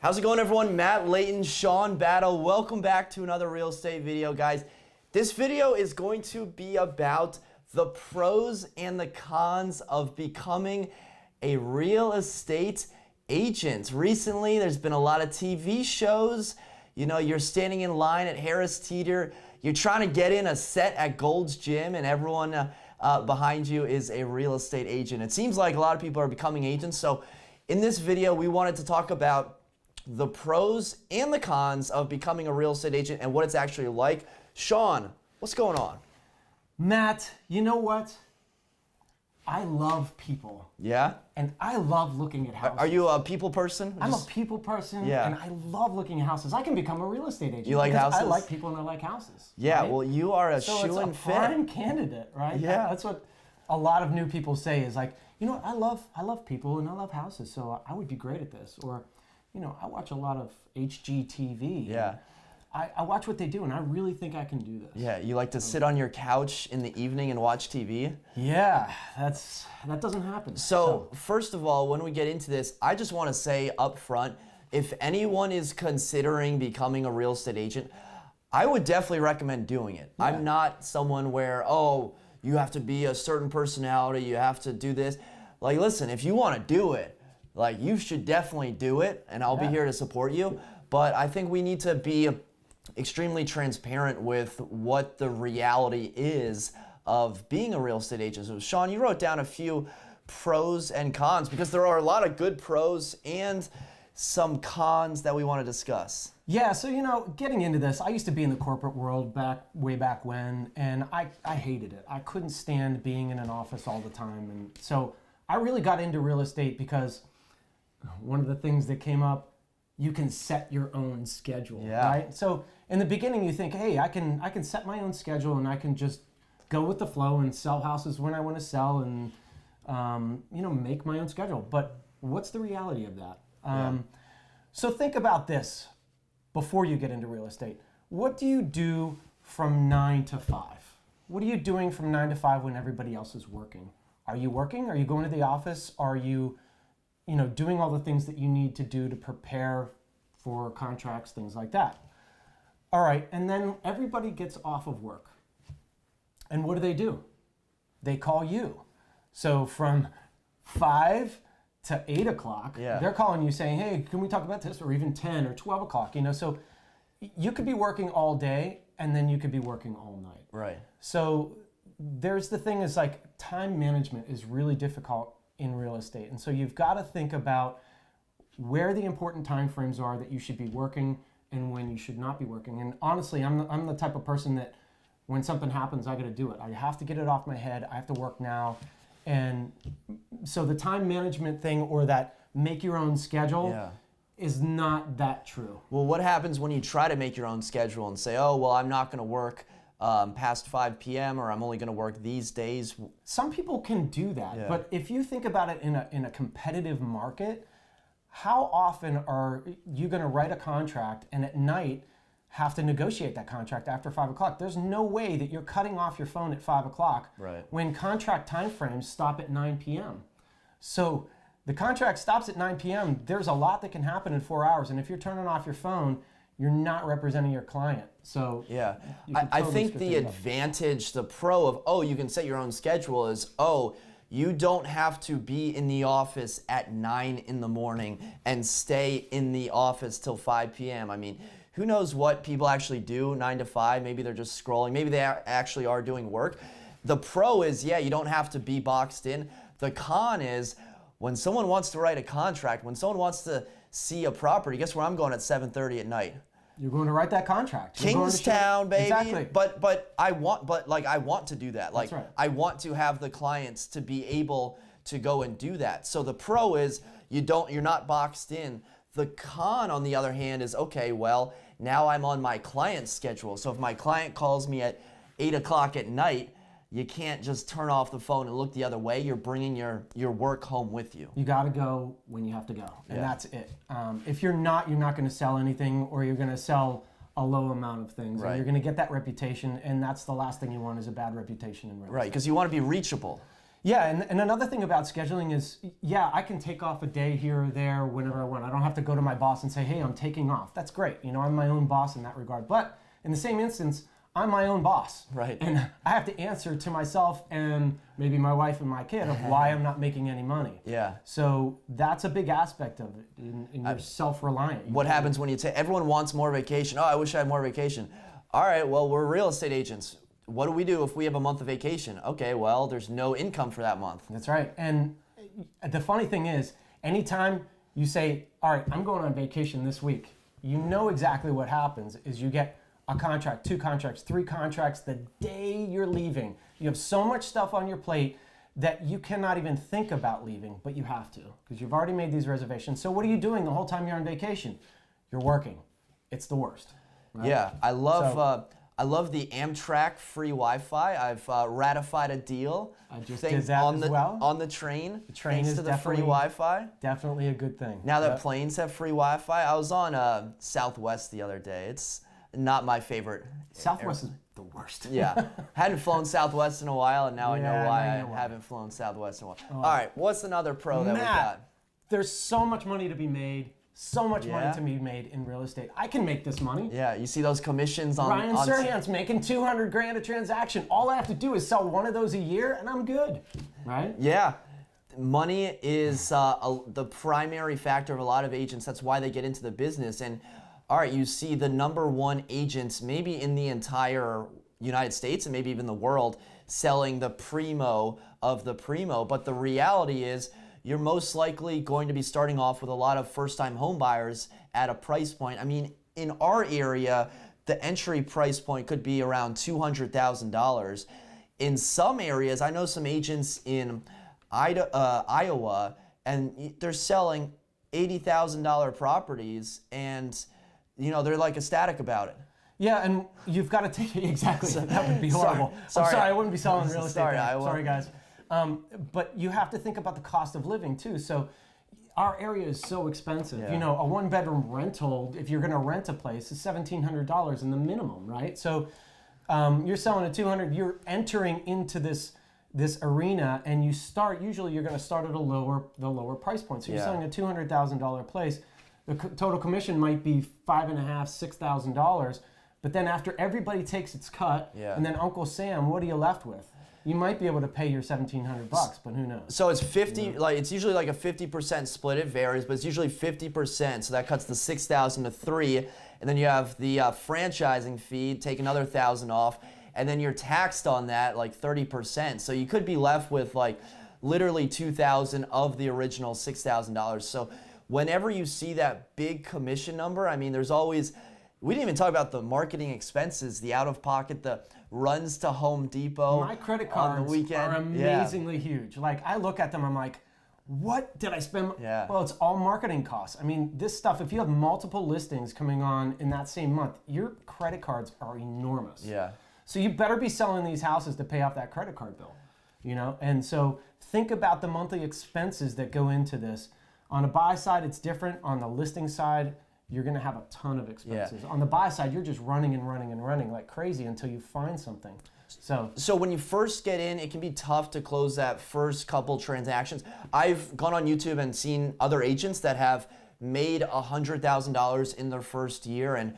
How's it going, everyone? Matt, Leighton, Shawn Battle. Welcome back to another real estate video, guys. This video is going to be about the pros and the cons of becoming a real estate agent. Recently, there's been a lot of TV shows. You know, you're standing in line at Harris Teeter. You're trying to get in a set at Gold's Gym, and everyone behind you is a real estate agent. It seems like a lot of people are becoming agents. So in this video, we wanted to talk about the pros and the cons of becoming a real estate agent and what it's actually like. Shawn, what's going on? Matt, you know what? I love people. Yeah? And I love looking at houses. Are you a people person? I'm a people person, Yeah. and I love looking at houses. I can become a real estate agent. You like because houses? I like people and I like houses. Yeah, right? well, you are a so shoo-in it's a fit. prime candidate, right? Yeah. That's what a lot of new people say is like, you know, I love people and I love houses, so I would be great at this. Or, you know, I watch a lot of HGTV. Yeah. I watch what they do, and I really think I can do this. Yeah, you like to sit on your couch in the evening and watch TV? Yeah, that doesn't happen. So, first of all, when we get into this, I just want to say up front, if anyone is considering becoming a real estate agent, I would definitely recommend doing it. Yeah. I'm not someone where, oh, you have to be a certain personality, you have to do this. Like, listen, if you want to do it, like, you should definitely do it, and I'll be here to support you. But I think we need to be extremely transparent with what the reality is of being a real estate agent. So, Shawn, you wrote down a few pros and cons because there are a lot of good pros and some cons that we want to discuss. Yeah, so, you know, getting into this, I used to be in the corporate world way back when, and I hated it. I couldn't stand being in an office all the time. And so I really got into real estate because one of the things that came up, you can set your own schedule, right? So in the beginning, you think, hey, I can set my own schedule and I can just go with the flow and sell houses when I want to sell and, you know, make my own schedule. But what's the reality of that? So think about this before you get into real estate. What do you do from 9 to 5? What are you doing from 9 to 5 when everybody else is working? Are you working? Are you going to the office? Are you know, doing all the things that you need to do to prepare for contracts, things like that? All right, and then everybody gets off of work. And what do? They call you. So from 5 to 8 o'clock, they're calling you saying, hey, can we talk about this? Or even 10 or 12 o'clock, you know? So you could be working all day and then you could be working all night. Right. So there's the thing is like time management is really difficult in real estate. And so you've got to think about where the important time frames are that you should be working and when you should not be working. And honestly, I'm the type of person that when something happens, I got to do it. I have to get it off my head. I have to work now. And so the time management thing or that make your own schedule is not that true. Well, what happens when you try to make your own schedule and say, oh, well, I'm not going to work past 5 p.m. or I'm only going to work these days? Some people can do that, but if you think about it in a competitive market, how often are you going to write a contract and at night have to negotiate that contract after 5 o'clock? There's no way that you're cutting off your phone at 5 o'clock when contract timeframes stop at 9 p.m. So the contract stops at 9 p.m. There's a lot that can happen in 4 hours, and if you're turning off your phone, you're not representing your client. So yeah, totally I think the advantage, the pro of, oh, you can set your own schedule is, oh, you don't have to be in the office at 9 in the morning and stay in the office till 5 p.m. I mean, who knows what people actually do 9 to 5. Maybe they're just scrolling. Maybe they actually are doing work. The pro is, yeah, you don't have to be boxed in. The con is when someone wants to write a contract, when someone wants to see a property, guess where I'm going at 7:30 at night? You're going to write that contract. Kingstown, baby. Exactly. But I want to do that. Like, that's right. I want to have the clients to be able to go and do that. So the pro is you're not boxed in. The con, on the other hand, is, okay, well, now I'm on my client's schedule. So if my client calls me at 8 o'clock at night, you can't just turn off the phone and look the other way. You're bringing your work home with you. You got to go when you have to go, and that's it. If you're not going to sell anything, or you're going to sell a low amount of things. Right. And you're going to get that reputation, and that's the last thing you want is a bad reputation in real estate. Right, because you want to be reachable. Yeah, and another thing about scheduling is, yeah, I can take off a day here or there whenever I want. I don't have to go to my boss and say, hey, I'm taking off. That's great. You know, I'm my own boss in that regard. But in the same instance, I'm my own boss. Right. And I have to answer to myself and maybe my wife and my kid of why I'm not making any money. Yeah. So that's a big aspect of it, and you're self-reliant. What happens when you say, everyone wants more vacation? Oh, I wish I had more vacation. All right, well, we're real estate agents. What do we do if we have a month of vacation? Okay, well, there's no income for that month. That's right. And the funny thing is, anytime you say, all right, I'm going on vacation this week, you know exactly what happens is you get a contract, 2 contracts, 3 contracts the day you're leaving. You have so much stuff on your plate that you cannot even think about leaving, but you have to because you've already made these reservations. So what are you doing the whole time you're on vacation? You're working. It's the worst. Right? Yeah, I love the Amtrak free Wi-Fi. I've ratified a deal. I just did that on as the, well. On the train. The train thanks is to the free Wi-Fi. Definitely a good thing. Now that planes have free Wi-Fi, I was on Southwest the other day. It's not my favorite. Southwest is the worst. Yeah, hadn't flown Southwest in a while, and now I know why I know why. haven't flown Southwest in a while. All right, what's another pro that we got? There's so much money to be made. So much money to be made in real estate. I can make this money. Yeah, you see those commissions on... Ryan Serhant's making 200 grand a transaction. All I have to do is sell one of those a year and I'm good, right? Yeah, money is the primary factor of a lot of agents. That's why they get into the business. And all right, you see the #1 agents maybe in the entire United States and maybe even the world selling the primo of the primo. But the reality is, you're most likely going to be starting off with a lot of first-time home buyers at a price point. I mean, in our area, the entry price point could be around $200,000. In some areas, I know some agents in Iowa, and they're selling $80,000 properties, and you know they're like ecstatic about it. Yeah, and you've got to take it exactly. That would be horrible. Sorry, I'm sorry, I wouldn't be selling real estate. Sorry, guys. But you have to think about the cost of living too. So our area is so expensive. Yeah. You know, a 1-bedroom rental, if you're going to rent a place, is $1,700 in the minimum, right? So you're selling at $200. You're entering into this arena, and usually you're going to start at the lower price point. So you're selling a $200,000 place. The total commission might be $5,500, $6,000. But then after everybody takes its cut, and then Uncle Sam, what are you left with? You might be able to pay your $1,700, but who knows? So it's 50, like it's usually like a 50% split. It varies, but it's usually 50%. So that cuts the $6,000 to $3,000, and then you have the franchising fee, take another $1,000 off, and then you're taxed on that like 30%. So you could be left with like literally $2,000 of the original $6,000. So whenever you see that big commission number, I mean, there's always. We didn't even talk about the marketing expenses, the out-of-pocket, the runs to Home Depot. My credit cards on the weekend are amazingly huge. Like, I look at them, I'm like, what did I spend? Yeah. Well, it's all marketing costs. I mean, this stuff, if you have multiple listings coming on in that same month, your credit cards are enormous. Yeah. So you better be selling these houses to pay off that credit card bill, you know? And so think about the monthly expenses that go into this. On a buy side, it's different. On the listing side, you're going to have a ton of expenses. On the buy side, you're just running and running and running like crazy until you find something. So when you first get in, it can be tough to close that first couple transactions. I've gone on YouTube and seen other agents that have made $100,000 in their first year, and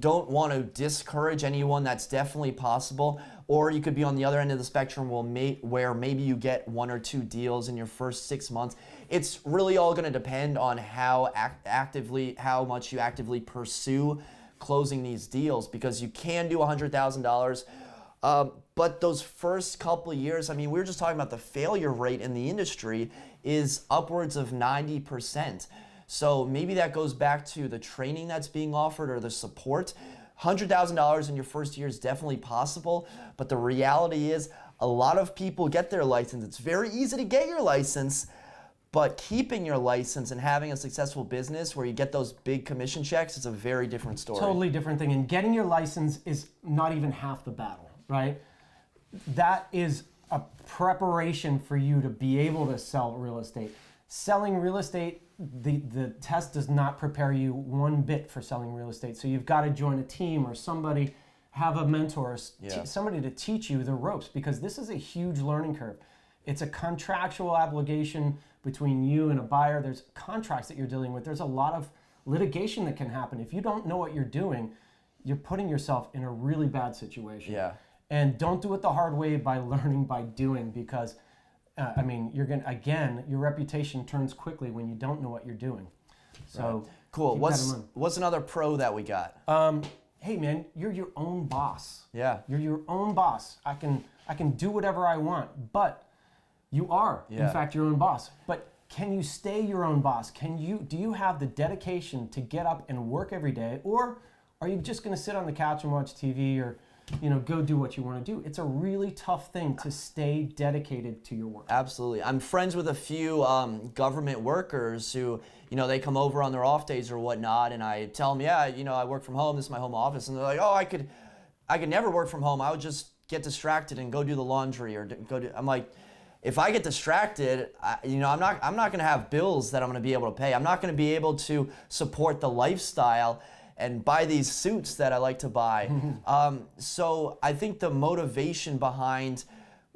don't want to discourage anyone. That's definitely possible. Or you could be on the other end of the spectrum where maybe you get 1 or 2 deals in your first 6 months. It's really all going to depend on how much you actively pursue closing these deals, because you can do $100,000. But those first couple of years, I mean, we were just talking about the failure rate in the industry is upwards of 90%. So maybe that goes back to the training that's being offered or the support. $100,000 in your first year is definitely possible, but the reality is a lot of people get their license. It's very easy to get your license, but keeping your license and having a successful business where you get those big commission checks is a very different story. Totally different thing. And getting your license is not even half the battle, right? That is a preparation for you to be able to sell real estate. Selling real estate, the test does not prepare you one bit for selling real estate. So you've got to join a team or somebody, have a mentor, somebody to teach you the ropes, because this is a huge learning curve. It's a contractual obligation between you and a buyer. There's contracts that you're dealing with. There's a lot of litigation that can happen. If you don't know what you're doing, you're putting yourself in a really bad situation. Yeah. And don't do it the hard way by learning by doing, because your reputation turns quickly when you don't know what you're doing. So cool. keep that in mind. What's another pro that we got? Hey man, you're your own boss. Yeah. You're your own boss. I can do whatever I want, but you are in fact your own boss. But can you stay your own boss? Do you have the dedication to get up and work every day, or are you just going to sit on the couch and watch TV, or go do what you want to do? It's a really tough thing to stay dedicated to your work. Absolutely. I'm friends with a few government workers who, they come over on their off days or whatnot, and I tell them, I work from home. This is my home office. And they're like, oh, I could never work from home. I would just get distracted and go do the laundry or I'm like, if I get distracted, I'm not going to have bills that I'm going to be able to pay. I'm not going to be able to support the lifestyle and buy these suits that I like to buy. So I think the motivation behind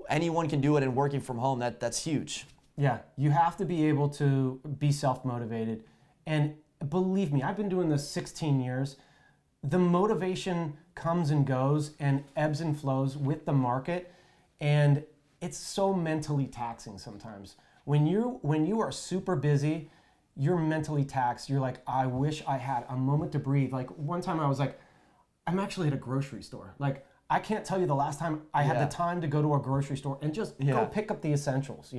anyone can do it and working from home, that's huge. Yeah, you have to be able to be self-motivated. And believe me, I've been doing this 16 years. The motivation comes and goes and ebbs and flows with the market. And it's so mentally taxing sometimes. When you are super busy, you're mentally taxed. You're like, I wish I had a moment to breathe. Like one time I was like, I'm actually at a grocery store. Like I can't tell you the last time I had the time to go to a grocery store and just go pick up the essentials,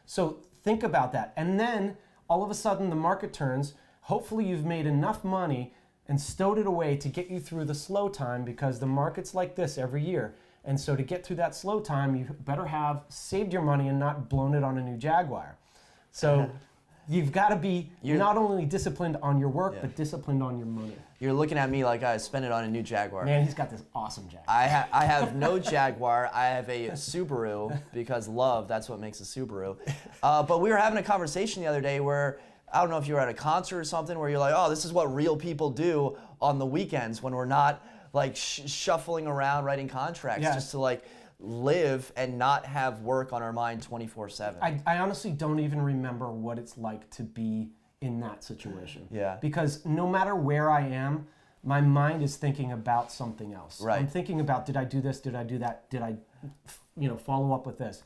So think about that. And then all of a sudden the market turns. Hopefully you've made enough money and stowed it away to get you through the slow time, because the market's like this every year. And so to get through that slow time, you better have saved your money and not blown it on a new Jaguar. So you've got to be not only disciplined on your work, but disciplined on your money. You're looking at me like I spent it on a new Jaguar. Man, he's got this awesome Jaguar. I have no Jaguar. I have a Subaru, because love, that's what makes a Subaru. But we were having a conversation the other day where, I don't know if you were at a concert or something, where you're like, oh, this is what real people do on the weekends when we're not like shuffling around writing contracts, just to like live and not have work on our mind 24/7. I honestly don't even remember what it's like to be in that situation. Yeah. Because no matter where I am, my mind is thinking about something else. Right. I'm thinking about, did I do this? Did I do that? Did I, follow up with this?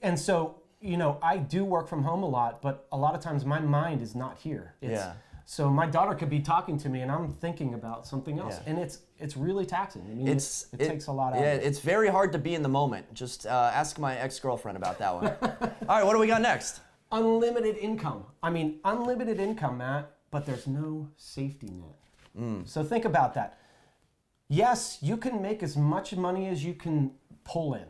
And so, I do work from home a lot, but a lot of times my mind is not here. So my daughter could be talking to me and I'm thinking about something else, and it's really taxing. I mean, it takes a lot out of it. It's very hard to be in the moment. Just ask my ex-girlfriend about that one. All right, what do we got next? Unlimited income. I mean, unlimited income, Matt, but there's no safety net. So think about that. Yes, you can make as much money as you can pull in.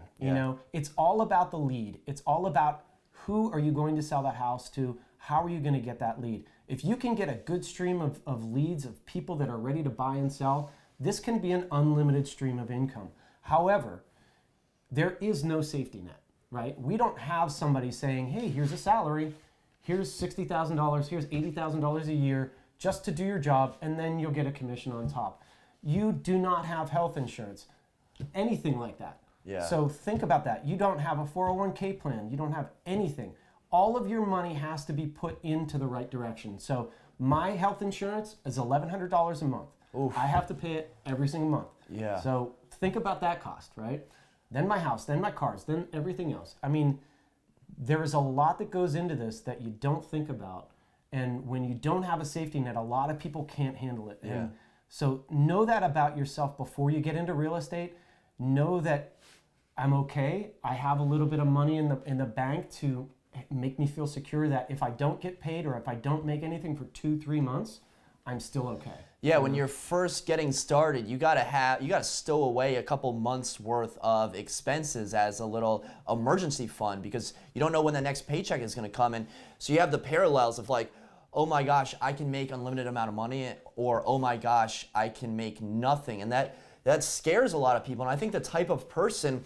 It's all about the lead. It's all about who are you going to sell that house to? How are you going to get that lead? If you can get a good stream of leads, of people that are ready to buy and sell, this can be an unlimited stream of income. However, there is no safety net, right? We don't have somebody saying, hey, here's a salary, here's $60,000, here's $80,000 a year just to do your job, and then you'll get a commission on top. You do not have health insurance, anything like that. Yeah. So think about that. You don't have a 401k plan. You don't have anything. All of your money has to be put into the right direction. So my health insurance is $1,100 a month. Oof. I have to pay it every single month. Yeah. So think about that cost, right? Then my house, then my cars, then everything else. I mean, there is a lot that goes into this that you don't think about. And when you don't have a safety net, a lot of people can't handle it. Yeah. And so know that about yourself before you get into real estate. Know that I'm okay. I have a little bit of money in the bank to make me feel secure that if I don't get paid or if I don't make anything for 2-3 months, I'm still okay. Yeah, when you're first getting started, you gotta stow away a couple months worth of expenses as a little emergency fund, because you don't know when the next paycheck is gonna come in. So you have the parallels of like, oh my gosh, I can make unlimited amount of money, or oh my gosh, I can make nothing. And that scares a lot of people. And I think the type of person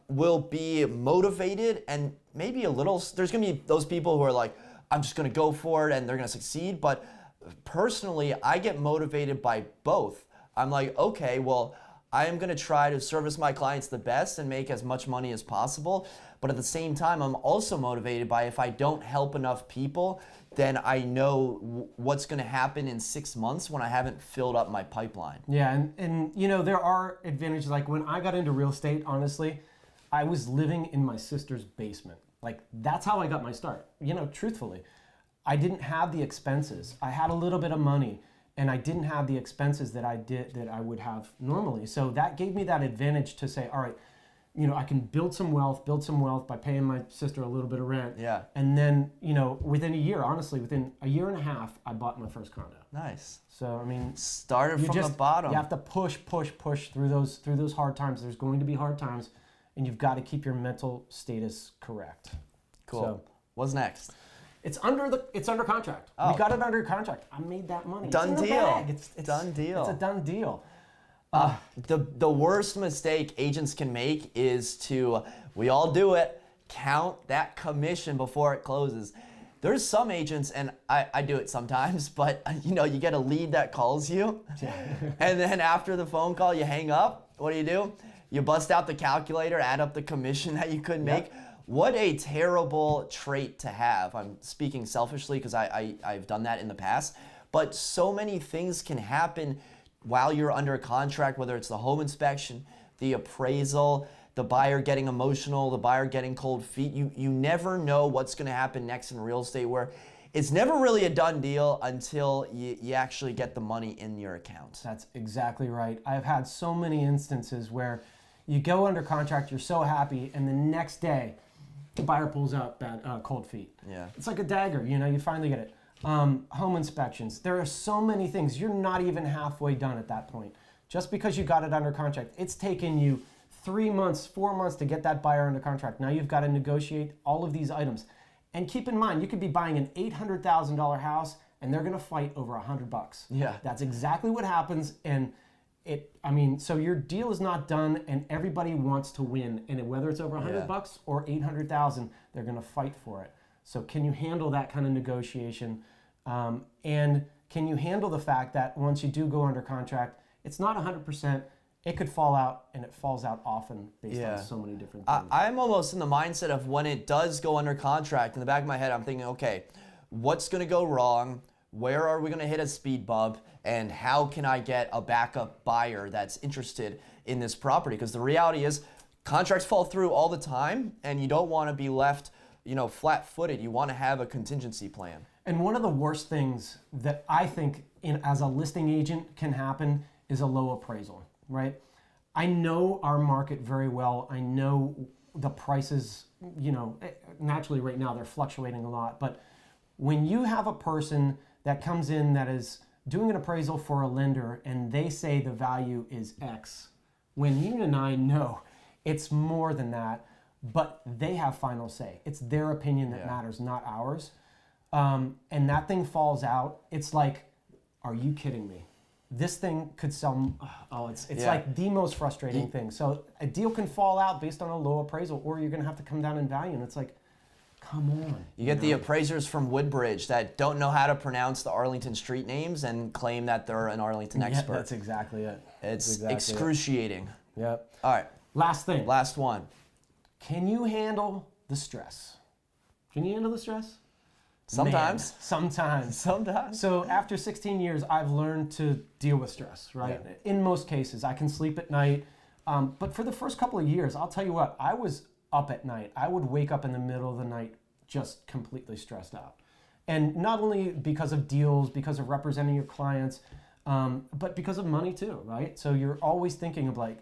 will be motivated and maybe a little, there's gonna be those people who are like, I'm just gonna go for it and they're gonna succeed. But personally, I get motivated by both. I'm like, okay, well, I am going to try to service my clients the best and make as much money as possible. But at the same time, I'm also motivated by if I don't help enough people, then I know what's going to happen in 6 months when I haven't filled up my pipeline. Yeah, and you know, there are advantages. Like when I got into real estate, honestly, I was living in my sister's basement. Like that's how I got my start. You know, truthfully, I didn't have the expenses. I had a little bit of money, and I didn't have the expenses that I would have normally. So that gave me that advantage to say, all right, you know, I can build some wealth by paying my sister a little bit of rent. Yeah. And then, you know, within a year, honestly, within a year and a half, I bought my first condo. Nice. So I mean, started from the bottom. You have to push through those hard times. There's going to be hard times, and you've got to keep your mental status correct. Cool. So, what's next? It's under contract. Oh. We got it under contract. I made that money. Done it's in deal. The bag. It's done deal. It's a done deal. The worst mistake agents can make is to, we all do it, count that commission before it closes. There's some agents, and I do it sometimes, but you know, you get a lead that calls you, and then after the phone call, you hang up. What do? You bust out the calculator, add up the commission that you could make. What a terrible trait to have. I'm speaking selfishly because I've done that in the past, but so many things can happen while you're under contract, whether it's the home inspection, the appraisal, the buyer getting emotional, the buyer getting cold feet. You never know what's going to happen next in real estate, where it's never really a done deal until you actually get the money in your account. That's exactly right. I've had so many instances where you go under contract, you're so happy, and the next day, the buyer pulls out cold feet. Yeah. It's like a dagger, you know, you finally get it. Home inspections. There are so many things. You're not even halfway done at that point. Just because you got it under contract, it's taken you 3 months, 4 months to get that buyer under contract. Now you've got to negotiate all of these items. And keep in mind, you could be buying an $800,000 house and they're going to fight over $100. Yeah. That's exactly what happens. And so your deal is not done and everybody wants to win. And whether it's over $100 or 800,000, they're going to fight for it. So can you handle that kind of negotiation? And can you handle the fact that once you do go under contract, it's not 100%, it could fall out, and it falls out often based on so many different things. I'm almost in the mindset of when it does go under contract, in the back of my head, I'm thinking, okay, what's going to go wrong? Where are we going to hit a speed bump? And how can I get a backup buyer that's interested in this property? Because the reality is contracts fall through all the time, and you don't want to be left, you know, flat-footed. You want to have a contingency plan. And one of the worst things that I think as a listing agent can happen is a low appraisal, right? I know our market very well. I know the prices, you know, naturally right now they're fluctuating a lot. But when you have a person that comes in that is doing an appraisal for a lender and they say the value is X, when you and I know it's more than that, but they have final say. It's their opinion that matters, not ours. And that thing falls out. It's like, are you kidding me? This thing could sell. It's like the most frustrating thing. So a deal can fall out based on a low appraisal, or you're going to have to come down in value. And it's like, come on. You get the appraisers from Woodbridge that don't know how to pronounce the Arlington street names and claim that they're an Arlington expert. That's exactly it. It's excruciating. Yep. All right. Last thing. Last one. Can you handle the stress? Can you handle the stress? Sometimes. Man, sometimes. So after 16 years, I've learned to deal with stress, right? Yeah. In most cases, I can sleep at night. But for the first couple of years, I'll tell you what, I was up at night. I would wake up in the middle of the night just completely stressed out. And not only because of deals, because of representing your clients, but because of money too, right? So you're always thinking of like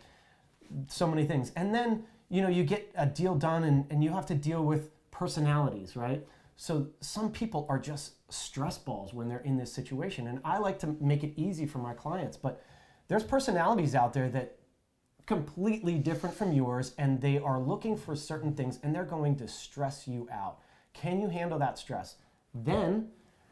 so many things. And then, you know, you get a deal done and you have to deal with personalities, right? So some people are just stress balls when they're in this situation. And I like to make it easy for my clients, but there's personalities out there that completely different from yours, and they are looking for certain things and they're going to stress you out. Can you handle that stress? Then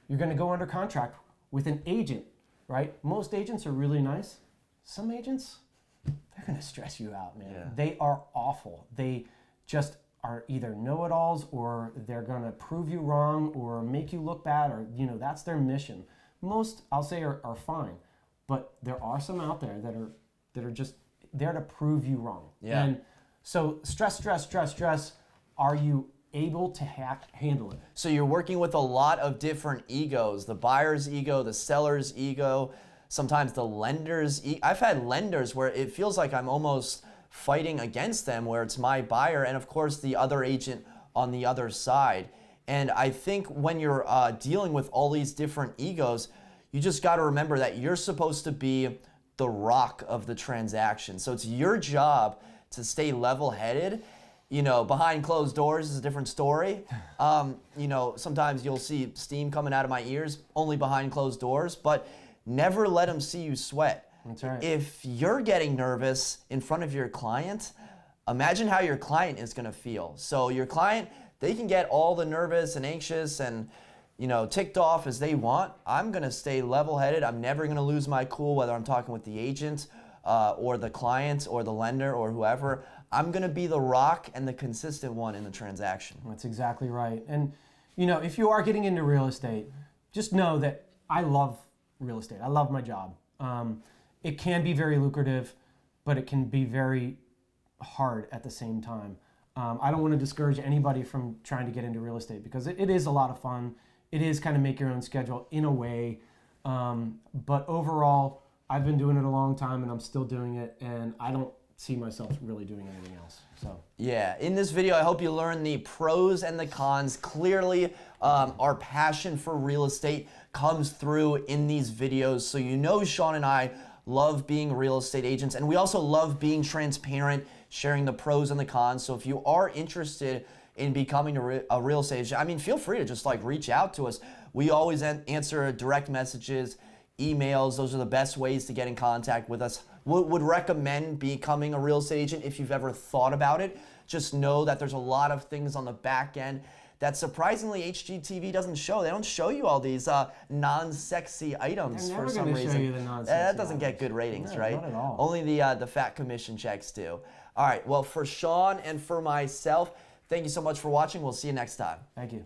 you're going to go under contract with an agent, right? Most agents are really nice. Some agents, they're going to stress you out, man. Yeah. They are awful. They just are either know-it-alls, or they're going to prove you wrong or make you look bad, or, you know, that's their mission. Most, I'll say, are fine, but there are some out there that are just there to prove you wrong. Yeah. And so stress. Are you able to handle it? So you're working with a lot of different egos, the buyer's ego, the seller's ego, sometimes the lender's I've had lenders where it feels like I'm almost fighting against them, where it's my buyer and of course the other agent on the other side. And I think when you're dealing with all these different egos, you just got to remember that you're supposed to be the rock of the transaction. So it's your job to stay level-headed. Behind closed doors is a different story. Sometimes you'll see steam coming out of my ears, only behind closed doors, but never let them see you sweat. That's right. If you're getting nervous in front of your client, imagine how your client is going to feel. So your client, they can get all the nervous and anxious and ticked off as they want. I'm going to stay level-headed. I'm never going to lose my cool, whether I'm talking with the agent or the client or the lender or whoever. I'm going to be the rock and the consistent one in the transaction. That's exactly right. And, if you are getting into real estate, just know that I love real estate. I love my job. It can be very lucrative, but it can be very hard at the same time. I don't want to discourage anybody from trying to get into real estate because it is a lot of fun. It is kind of make your own schedule in a way. But overall, I've been doing it a long time and I'm still doing it, and I don't see myself really doing anything else. So yeah, in this video, I hope you learn the pros and the cons. Clearly, our passion for real estate comes through in these videos. So Shawn and I love being real estate agents, and we also love being transparent, sharing the pros and the cons. So if you are interested in becoming a real estate agent, feel free to just reach out to us. We always answer direct messages, emails. Those are the best ways to get in contact with us. Would recommend becoming a real estate agent if you've ever thought about it. Just know that there's a lot of things on the back end that surprisingly HGTV doesn't show. They don't show you all these non-sexy items for some reason. Show you the non-sexy that doesn't items. get good ratings, No, right? not at all. Only the fat commission checks do. All right, well, for Shawn and for myself, thank you so much for watching. We'll see you next time. Thank you.